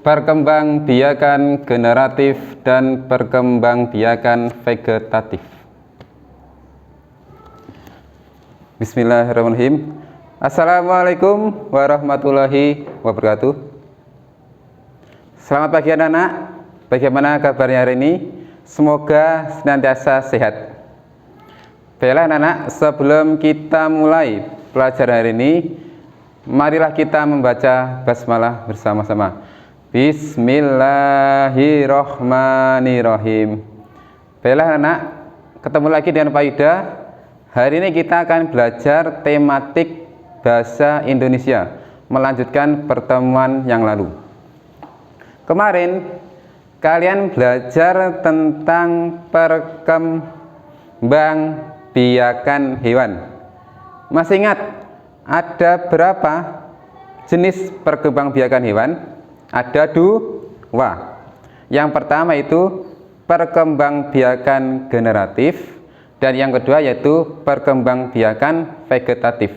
Perkembangbiakan generatif dan perkembangbiakan vegetatif. Bismillahirrahmanirrahim. Assalamualaikum warahmatullahi wabarakatuh. Selamat pagi anak-anak. Bagaimana kabarnya hari ini? Semoga senantiasa sehat. Baiklah anak-anak, sebelum kita mulai pelajaran hari ini, marilah kita membaca basmalah bersama-sama. Bismillahirrahmanirrahim. Baiklah anak, ketemu lagi dengan Pak Yuda. Hari ini kita akan belajar tematik bahasa Indonesia, melanjutkan pertemuan yang lalu. Kemarin kalian belajar tentang perkembangbiakan hewan. Masih ingat ada berapa jenis perkembangbiakan hewan? Ada dua. Yang pertama itu perkembangbiakan generatif, dan yang kedua yaitu perkembangbiakan vegetatif.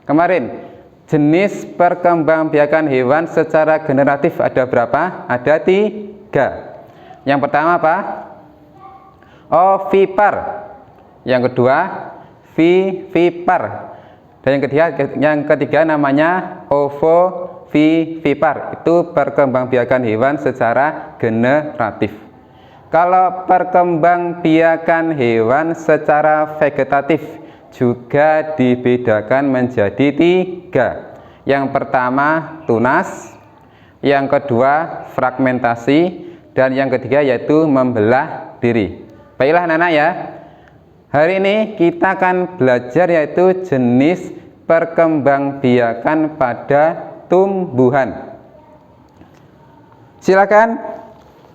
Kemarin jenis perkembangbiakan hewan secara generatif ada berapa? Ada 3. Yang pertama apa? Ovipar. Yang kedua vivipar. Dan yang ketiga namanya ovovivipar. Itu perkembangbiakan hewan secara generatif. Kalau perkembangbiakan hewan secara vegetatif juga dibedakan menjadi 3. Yang pertama tunas, yang kedua fragmentasi, dan yang ketiga yaitu membelah diri. Baiklah anak-anak ya. Hari ini kita akan belajar yaitu jenis perkembangbiakan pada tumbuhan. Silakan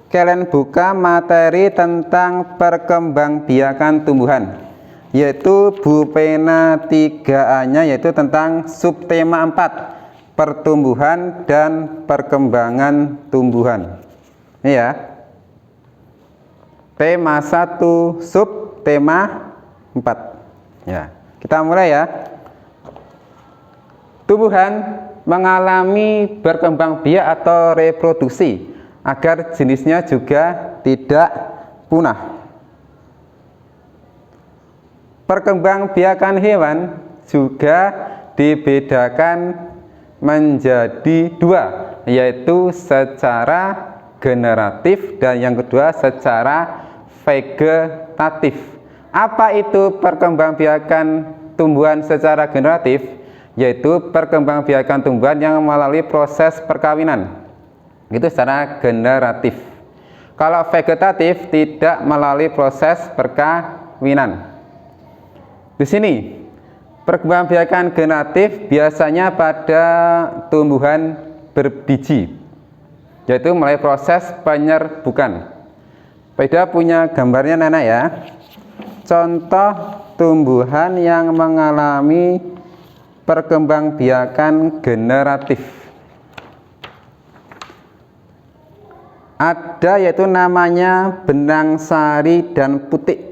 kalian buka materi tentang perkembangbiakan tumbuhan, yaitu Bupena 3A-nya, yaitu tentang subtema 4, pertumbuhan dan perkembangan tumbuhan. Ini ya. Tema 1, subtema 4. Ya, kita mulai ya. Tumbuhan mengalami berkembang biak atau reproduksi agar jenisnya juga tidak punah. Perkembangbiakan hewan juga dibedakan menjadi 2, yaitu secara generatif dan yang kedua secara vegetatif. Apa itu perkembangbiakan tumbuhan secara generatif? Yaitu perkembangbiakan tumbuhan yang melalui proses perkawinan. Itu secara generatif. Kalau vegetatif tidak melalui proses perkawinan. Di sini perkembangbiakan generatif biasanya pada tumbuhan berbiji, yaitu melalui proses penyerbukan. Beda punya gambarnya anak ya. Contoh tumbuhan yang mengalami perkembangbiakan generatif ada, yaitu namanya benang sari dan putik.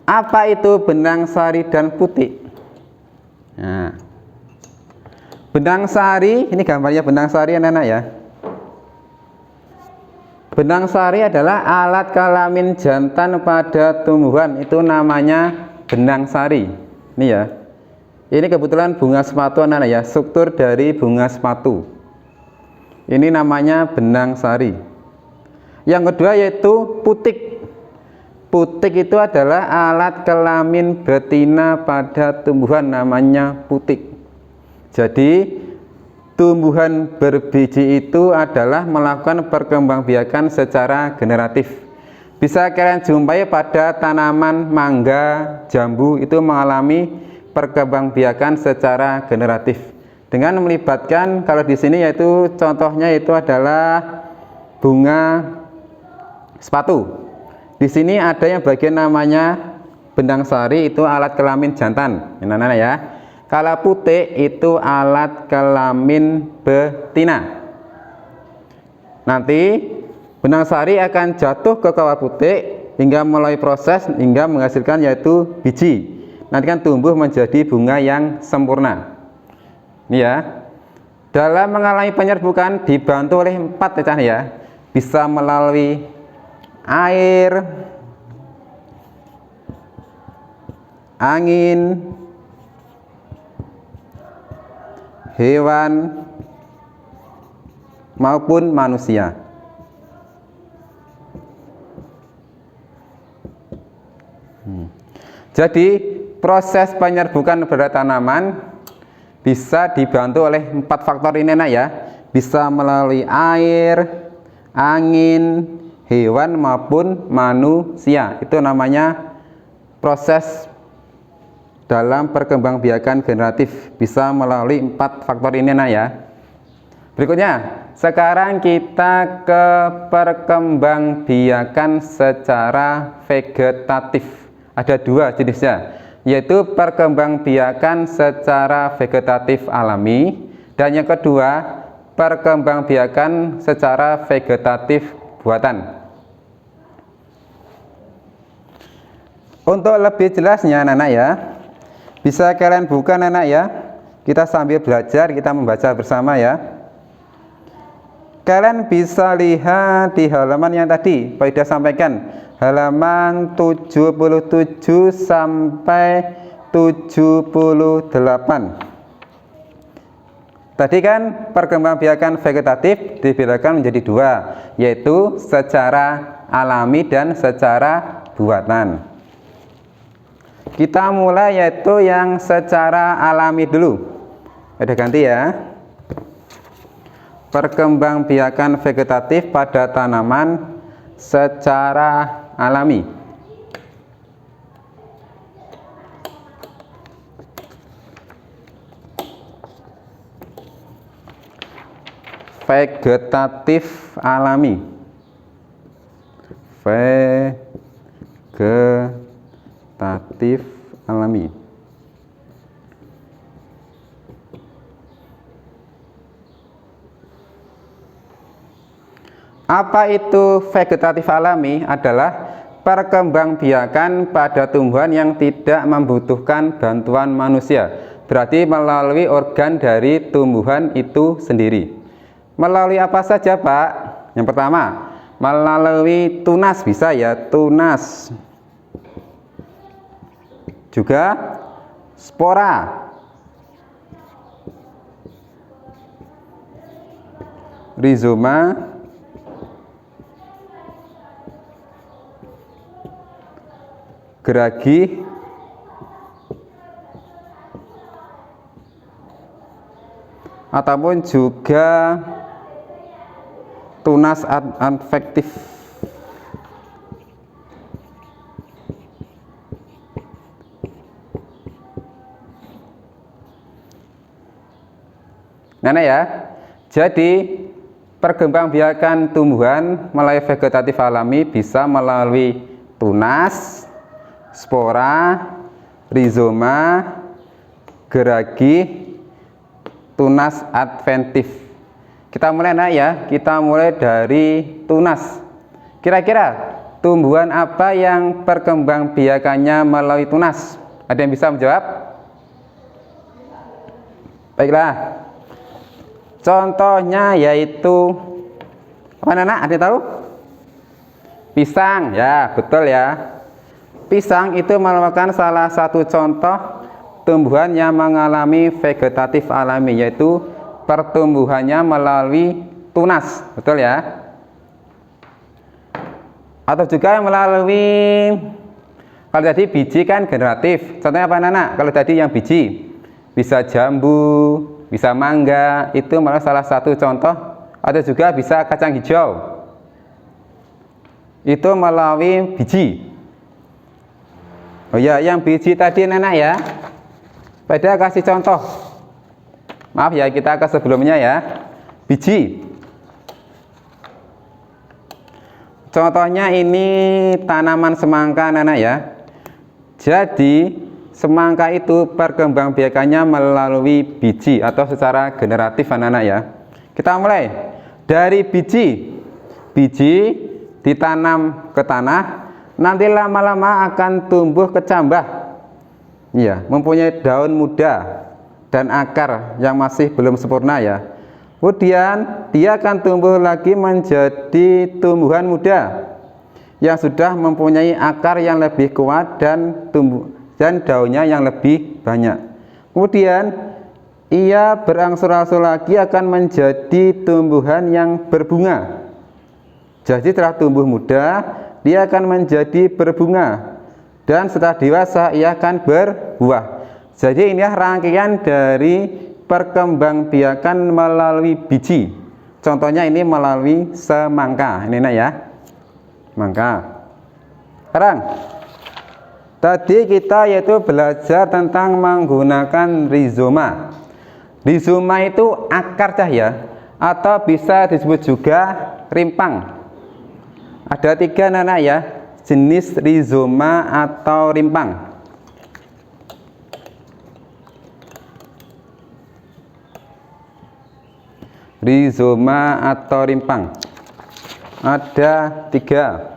Apa itu benang sari dan putik? Nah, benang sari, ini gambarnya benang sari anak-anak ya. Benang sari adalah alat kelamin jantan pada tumbuhan, itu namanya benang sari. Ini ya. Ini kebetulan bunga sepatu anak-anak ya, struktur dari bunga sepatu. Ini namanya benang sari. Yang kedua yaitu putik. Putik itu adalah alat kelamin betina pada tumbuhan, namanya putik. Jadi tumbuhan berbiji itu adalah melakukan perkembangbiakan secara generatif. Bisa kalian jumpai pada tanaman mangga, jambu, itu mengalami perkembangbiakan secara generatif dengan melibatkan, kalau di sini yaitu contohnya itu adalah bunga sepatu. Di sini ada yang bagian namanya benang sari, itu alat kelamin jantan. Anak-anak ya. Kalau putik itu alat kelamin betina. Nanti benang sari akan jatuh ke kawah putik hingga melalui proses hingga menghasilkan yaitu biji. Nanti kan tumbuh menjadi bunga yang sempurna. Ini ya. Dalam mengalami penyerbukan dibantu oleh 4 ya, bisa melalui air, angin, hewan, maupun manusia. Jadi proses penyerbukan pada tanaman bisa dibantu oleh 4 faktor ini ya, bisa melalui air, angin, hewan maupun manusia. Itu namanya proses dalam perkembangbiakan generatif, bisa melalui 4 faktor ini ya. Berikutnya, sekarang kita ke perkembangbiakan secara vegetatif. Ada 2 jenisnya, yaitu perkembangbiakan secara vegetatif alami, dan yang kedua, perkembangbiakan secara vegetatif buatan. Untuk lebih jelasnya anak-anak ya, bisa kalian buka anak-anak ya, kita sambil belajar, kita membaca bersama ya. Kalian bisa lihat di halaman yang tadi Pak Ida sampaikan, halaman 77 sampai 78. Tadi kan perkembangbiakan vegetatif dibedakan menjadi 2, yaitu secara alami dan secara buatan. Kita mulai yaitu yang secara alami dulu. Ada ganti ya. Perkembangbiakan vegetatif pada tanaman secara alami. Vegetatif alami. Vegetatif alami. Apa itu vegetatif alami? Adalah perkembangbiakan pada tumbuhan yang tidak membutuhkan bantuan manusia, berarti melalui organ dari tumbuhan itu sendiri. Melalui apa saja Pak? Yang pertama, melalui tunas, bisa ya, tunas, juga spora, rizoma, geragi, ataupun juga tunas advektif. Nah ya, jadi perkembangbiakan tumbuhan melalui vegetatif alami bisa melalui tunas, spora, rizoma, geragi, tunas adventif. Kita mulai ya, kita mulai dari tunas. Kira-kira tumbuhan apa yang perkembangbiakannya melalui tunas? Ada yang bisa menjawab? Baiklah. Contohnya yaitu apa anak? Ada yang tahu? Pisang, ya betul ya. Pisang itu merupakan salah satu contoh tumbuhan yang mengalami vegetatif alami, yaitu pertumbuhannya melalui tunas, betul ya. Atau juga melalui, kalau tadi biji kan generatif, contohnya apa anak? Kalau tadi yang biji, bisa jambu, bisa mangga, itu malah salah satu contoh. Atau juga bisa kacang hijau, itu melalui biji. Oh ya, yang biji tadi anak ya, pada kasih contoh. Maaf ya, kita ke sebelumnya ya. Biji. Contohnya ini tanaman semangka anak ya. Jadi semangka itu perkembangbiakannya melalui biji atau secara generatif anak-anak ya. Kita mulai dari biji. Biji ditanam ke tanah, nanti lama-lama akan tumbuh kecambah. Ya, mempunyai daun muda dan akar yang masih belum sempurna ya. Kemudian dia akan tumbuh lagi menjadi tumbuhan muda yang sudah mempunyai akar yang lebih kuat dan daunnya yang lebih banyak. Kemudian ia berangsur-angsur lagi akan menjadi tumbuhan yang berbunga. Jadi setelah tumbuh muda, dia akan menjadi berbunga, dan setelah dewasa ia akan berbuah. Jadi inilah rangkaian dari perkembangbiakan melalui biji. Contohnya ini melalui semangka. Ini nak ya, mangka. Sekarang tadi kita yaitu belajar tentang menggunakan rizoma. Rizoma itu akar cahaya atau bisa disebut juga rimpang. Ada 3 anak ya, jenis rizoma atau rimpang. Rizoma atau rimpang ada 3.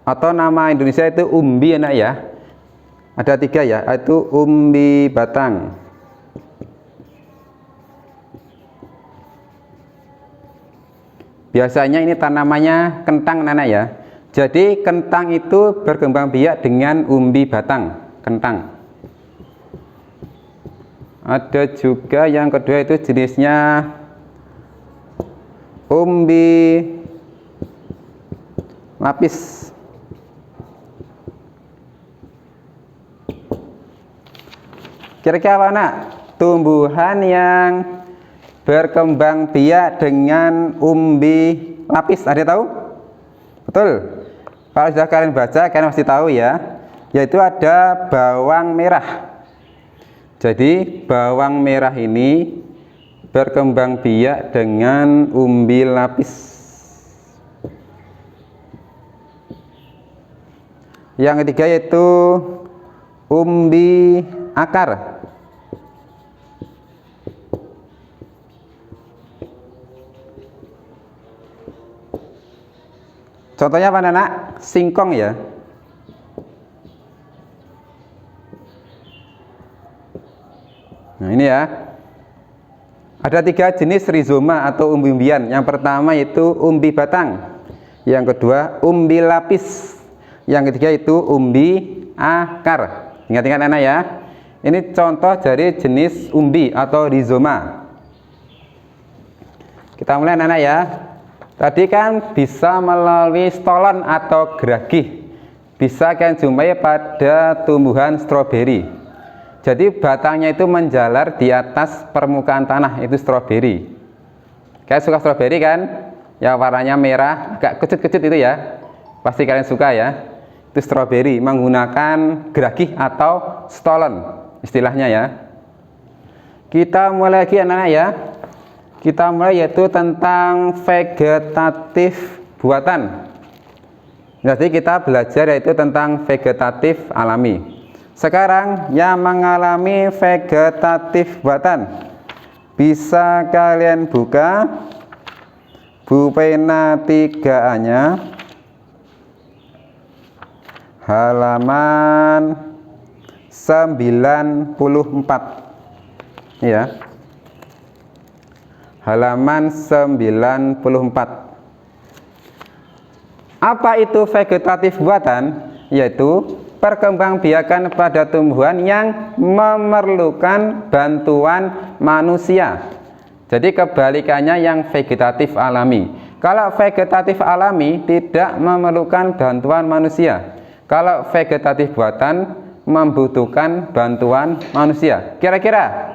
Atau nama Indonesia itu umbi anak ya. Ada 3 ya, itu umbi batang, biasanya ini tanamannya kentang anak ya. Jadi kentang itu berkembang biak dengan umbi batang, kentang. Ada juga yang kedua itu jenisnya umbi lapis. Kira-kira apa nak? Tumbuhan yang berkembang biak dengan umbi lapis, ada tahu? Betul. Kalau sudah kalian baca, kalian pasti tahu ya, yaitu ada bawang merah. Jadi bawang merah ini berkembang biak dengan umbi lapis. Yang ketiga yaitu umbi akar. Contohnya apa anak? Singkong ya. Nah ini ya, ada 3 jenis rizoma atau umbi-umbian. Yang pertama itu umbi batang, yang kedua umbi lapis, yang ketiga itu umbi akar. Ingat-ingat anak ya, ini contoh dari jenis umbi atau rizoma. Kita mulai anak ya. Tadi kan bisa melalui stolon atau geragih, bisa kalian jumpai pada tumbuhan stroberi. Jadi batangnya itu menjalar di atas permukaan tanah, itu stroberi. Kalian suka stroberi kan? Ya warnanya merah, agak kecut-kecut itu ya. Pasti kalian suka ya. Itu stroberi menggunakan geragih atau stolon istilahnya ya. Kita mulai lagi anak-anak ya. Kita mulai yaitu tentang vegetatif buatan. Jadi kita belajar yaitu tentang vegetatif alami. Sekarang yang mengalami vegetatif buatan, bisa kalian buka buku pena 3A-nya, halaman 94 ya. Halaman 94. Apa itu vegetatif buatan? Yaitu perkembangbiakan pada tumbuhan yang memerlukan bantuan manusia. Jadi kebalikannya yang vegetatif alami. Kalau vegetatif alami tidak memerlukan bantuan manusia. Kalau vegetatif buatan membutuhkan bantuan manusia. Kira-kira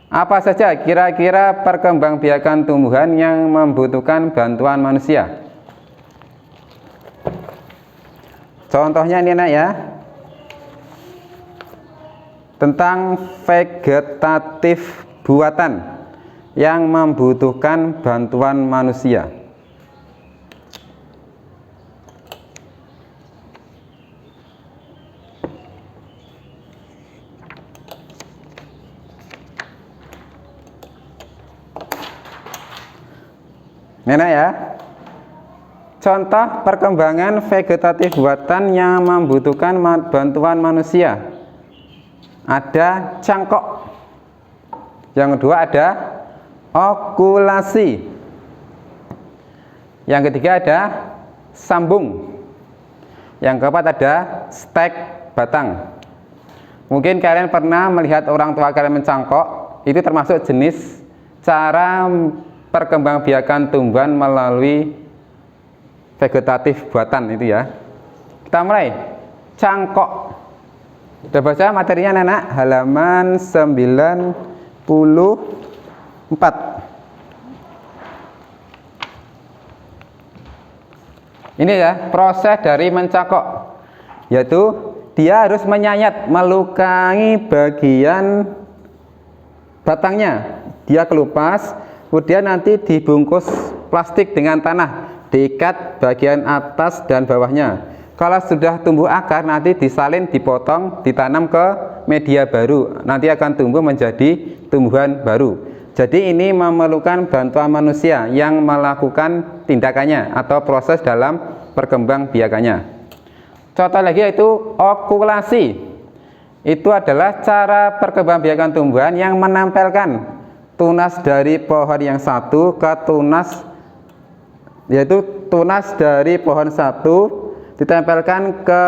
apa saja kira-kira perkembangbiakan tumbuhan yang membutuhkan bantuan manusia? Contohnya ini anak ya, tentang vegetatif buatan yang membutuhkan bantuan manusia. Nenek ya, Contoh perkembangan vegetatif buatan yang membutuhkan bantuan manusia. Ada cangkok. Yang kedua ada okulasi. Yang ketiga ada sambung. Yang keempat ada stek batang. Mungkin kalian pernah melihat orang tua kalian mencangkok. Itu termasuk jenis cara perkembangbiakan tumbuhan melalui vegetatif buatan itu ya. Kita mulai. Cangkok. Sudah baca materinya anak-anak? Halaman 94. Ini ya proses dari mencangkok, yaitu dia harus menyayat, melukai bagian batangnya. Dia kelupas, kemudian nanti dibungkus plastik dengan tanah, diikat bagian atas dan bawahnya. Kalau sudah tumbuh akar, nanti disalin, dipotong, ditanam ke media baru. Nanti akan tumbuh menjadi tumbuhan baru. Jadi ini memerlukan bantuan manusia yang melakukan tindakannya atau proses dalam perkembangbiakannya. Contoh lagi yaitu okulasi. Itu adalah cara perkembangbiakan tumbuhan yang menempelkan tunas dari pohon yang satu ke tunas, yaitu tunas dari pohon satu ditempelkan ke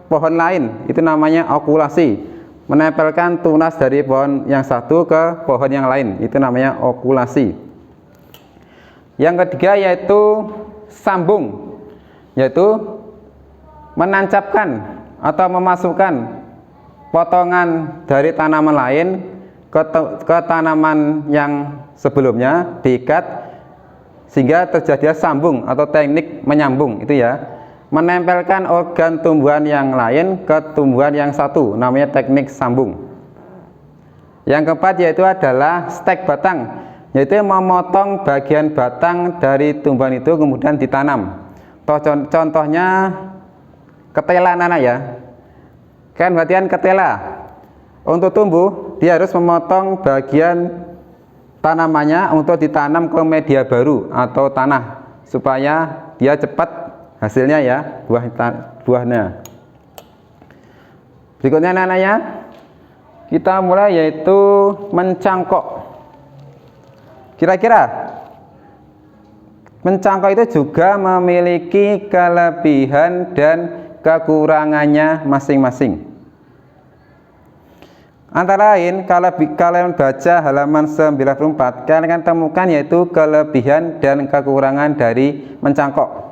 pohon lain. Itu namanya okulasi. Menempelkan tunas dari pohon yang satu ke pohon yang lain, itu namanya okulasi. Yang ketiga yaitu sambung, yaitu menancapkan atau memasukkan potongan dari tanaman lain ke tanaman yang sebelumnya, diikat sehingga terjadi sambung atau teknik menyambung itu ya. Menempelkan organ tumbuhan yang lain ke tumbuhan yang satu, namanya teknik sambung. Yang keempat yaitu adalah stek batang, yaitu memotong bagian batang dari tumbuhan itu kemudian ditanam. Contohnya ketela anak ya, kan perhatian ketela. Untuk tumbuh dia harus memotong bagian tanamannya untuk ditanam ke media baru atau tanah supaya dia cepat hasilnya ya, buahnya. Berikutnya anak-anaknya, kita mulai yaitu mencangkok. Kira-kira mencangkok itu juga memiliki kelebihan dan kekurangannya masing-masing. Antara lain, kalau kalian baca halaman 94, kalian akan temukan yaitu kelebihan dan kekurangan dari mencangkok.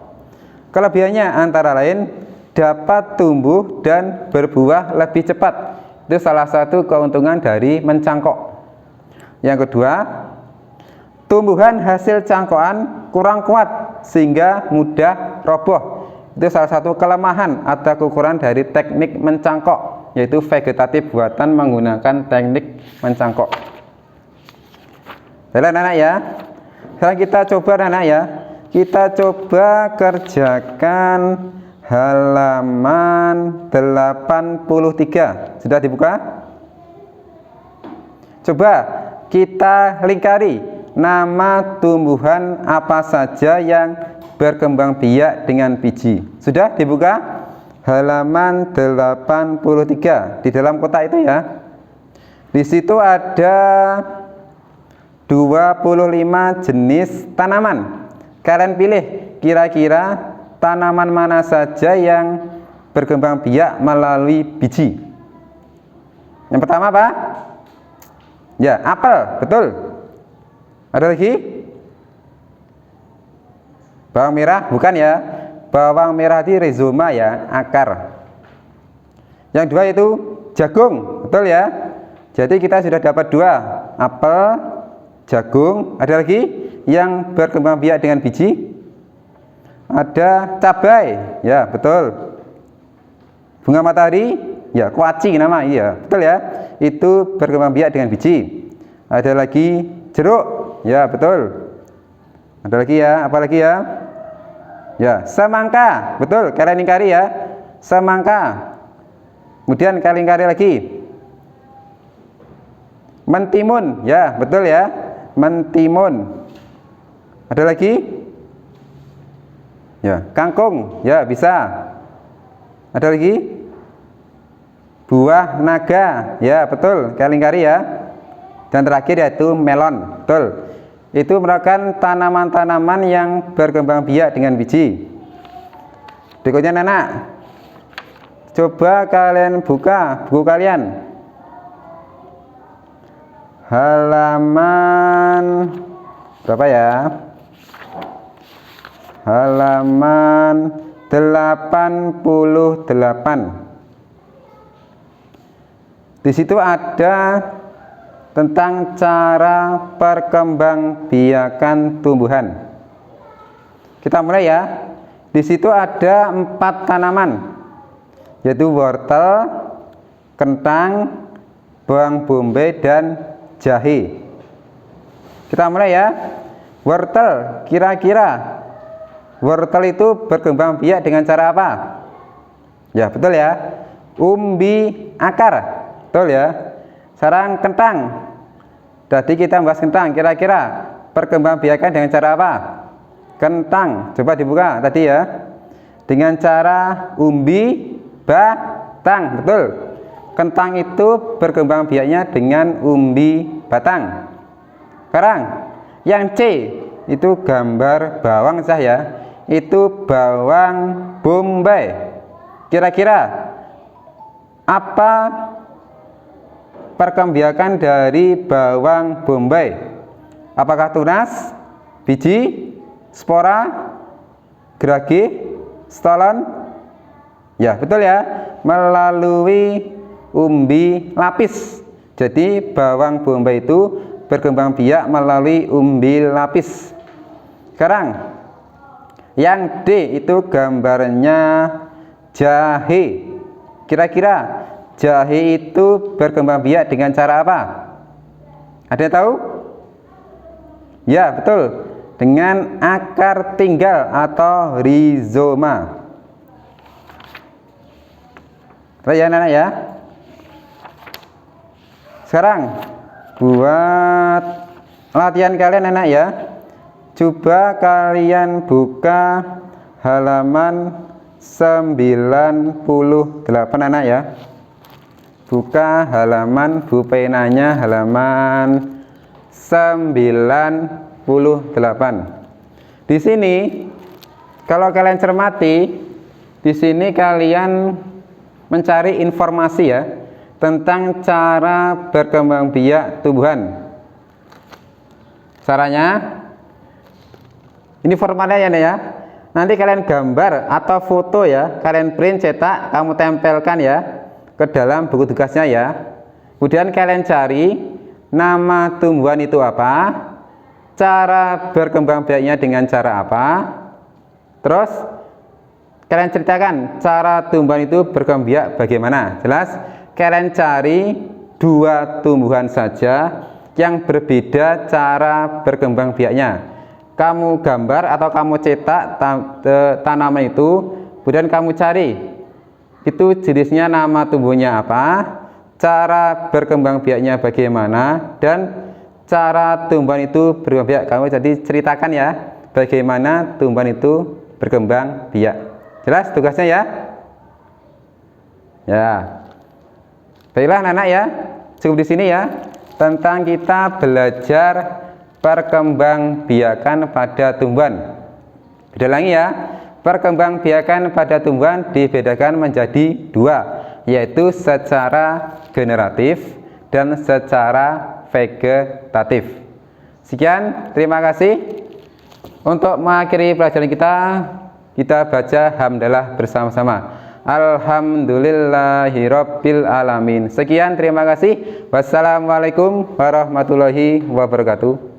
Kelebihannya antara lain dapat tumbuh dan berbuah lebih cepat. Itu salah satu keuntungan dari mencangkok. Yang kedua, tumbuhan hasil cangkokan kurang kuat sehingga mudah roboh. Itu salah satu kelemahan atau kekurangan dari teknik mencangkok, yaitu vegetatif buatan menggunakan teknik mencangkok. Jalan anak ya. Sekarang kita coba anak ya. Kita coba kerjakan halaman 83. Sudah dibuka? Coba kita lingkari nama tumbuhan apa saja yang berkembang biak dengan biji. Sudah dibuka? Halaman 83. Di dalam kotak itu ya. Di situ ada 25 jenis tanaman. Kalian pilih kira-kira tanaman mana saja yang berkembang biak melalui biji. Yang pertama apa? Ya, apel, betul. Ada lagi? Bawang merah, bukan ya. Bawang merah di rhizoma ya, akar. Yang dua itu jagung, betul ya. Jadi kita sudah dapat dua, apel, jagung. Ada lagi yang berkembang biak dengan biji? Ada cabai, ya betul. Bunga matahari, ya kuaci nama, iya betul ya. Itu berkembang biak dengan biji. Ada lagi jeruk, ya betul. Ada lagi ya, apa lagi ya? Ya semangka, betul. Kalian ingkari ya, semangka. Kemudian kalian ingkari lagi mentimun, ya betul ya, mentimun. Ada lagi? Ya, kangkung, ya bisa. Ada lagi? Buah naga, ya betul, kelingkari ya. Dan terakhir yaitu melon, betul. Itu merupakan tanaman-tanaman yang berkembang biak dengan biji. Berikutnya anak, coba kalian buka buku kalian. Halaman berapa ya? Halaman 88. Di situ ada tentang cara perkembangbiakan tumbuhan. Kita mulai ya. Di situ ada 4 tanaman, yaitu wortel, kentang, bawang bombay, dan jahe. Kita mulai ya. Wortel, kira-kira wortel itu berkembang biak dengan cara apa? Ya betul ya, umbi akar, betul ya. Sekarang kentang, tadi kita bahas kentang, kira-kira perkembang biakan dengan cara apa? Kentang, coba dibuka tadi ya, dengan cara umbi batang, betul. Kentang itu berkembang biaknya dengan umbi batang. Sekarang yang C itu gambar bawang sah ya, itu bawang bombay. Kira-kira apa perkembiakan dari bawang bombay? Apakah tunas, biji, spora, gerage, stolon? Ya betul ya, melalui umbi lapis. Jadi bawang bombay itu berkembang biak melalui umbi lapis. Sekarang yang D itu gambarnya jahe. Kira-kira jahe itu berkembang biak dengan cara apa? Ada yang tahu? Ya betul, dengan akar tinggal atau rizoma. Ya anak-anak ya. Sekarang buat latihan kalian anak ya, coba kalian buka halaman 98 anak ya. Buka halaman bupenanya halaman 98. Di sini kalau kalian cermati, di sini kalian mencari informasi ya tentang cara berkembang biak tumbuhan. Caranya ini formatnya ya, nanti kalian gambar atau foto ya, kalian print, cetak, kamu tempelkan ya ke dalam buku tugasnya ya. Kemudian kalian cari nama tumbuhan itu apa, cara berkembang biaknya dengan cara apa, terus kalian ceritakan cara tumbuhan itu berkembang biak bagaimana. Jelas? Kalian cari 2 tumbuhan saja yang berbeda cara berkembang biaknya. Kamu gambar atau kamu cetak tanaman itu, kemudian kamu cari itu jenisnya, nama tumbuhnya apa, cara berkembang biaknya bagaimana, dan cara tumbuhan itu berkembang biak. Kamu jadi ceritakan ya bagaimana tumbuhan itu berkembang biak. Jelas tugasnya ya? Ya. Baiklah anak-anak ya, cukup di sini ya tentang kita belajar perkembangbiakan pada tumbuhan. Beda lagi ya, perkembangbiakan pada tumbuhan dibedakan menjadi 2, yaitu secara generatif dan secara vegetatif. Sekian, terima kasih. Untuk mengakhiri pelajaran kita baca hamdalah bersama-sama. Alhamdulillahirabbil alamin. Sekian, terima kasih. Wassalamualaikum warahmatullahi wabarakatuh.